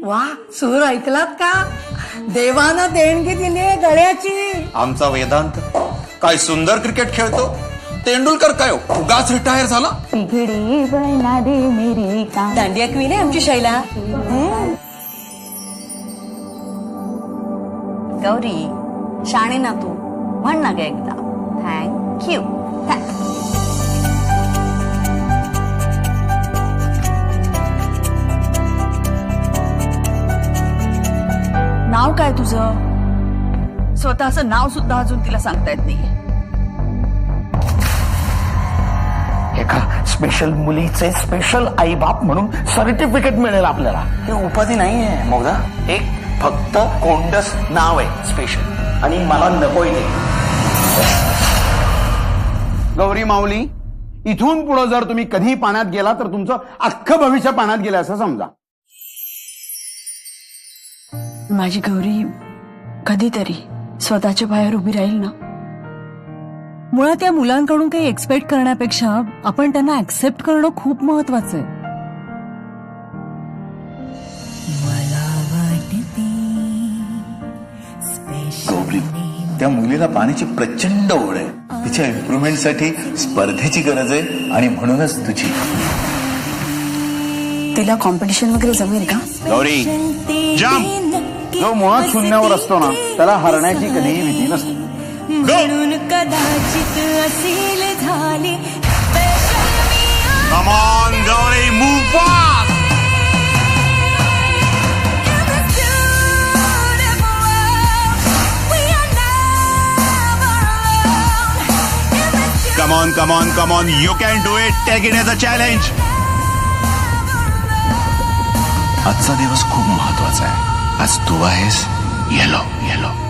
वा, सूर ऐकलात का? देवानं देणगी दिली गळ्याची. आमचा वेदांत काय सुंदर क्रिकेट खेळतो. तेंडुलकर काय उगाच रिटायर झाला. दांडिया क्वीन आहे आमची शैला. गौरी शाणे ना तू म्हण ना ग एकदा थँक्यू. नाव काय तुझं? स्वतःचं नाव सुद्धा अजून तिला सांगता येत नाही. एका स्पेशल मुलीचे स्पेशल आई बाप म्हणून सर्टिफिकेट मिळेल आपल्याला. ही उपाधी नाहीये मोगदा, एक फक्त कोंडस नाव आहे स्पेशल, आणि मला नकोय ते. गौरी माऊली, इथून पुढे जर तुम्ही कधी पाण्यात गेला तर तुमचं अख्खं भविष्य पाण्यात गेलं असं समजा. माझी गौरी कधीतरी स्वतःच्या पायावर उभी राहील ना. मुळात या मुलांकडून काही एक्सपेक्ट करण्यापेक्षा आपण त्यांना ऍक्सेप्ट करणं खूप महत्वाचं आहे. गौरी, त्या मुलीला पाण्याची प्रचंड ओढ आहे. तिच्या इम्प्रुव्हमेंटसाठी स्पर्धेची गरज आहे, आणि म्हणूनच तुझी. तिला कॉम्पिटिशन वगैरे जमेल का? गौरी, जो मुळात शून्यावर असतो ना त्याला हरण्याची कधीही भीती नसते. कदाचित असेल झाले. Come on, Gauri, move fast. Come on, come on, come on. You can do it. Take it as a challenge. आजचा दिवस खूप महत्वाचा आहे. आज तू आहेस येलो येलो.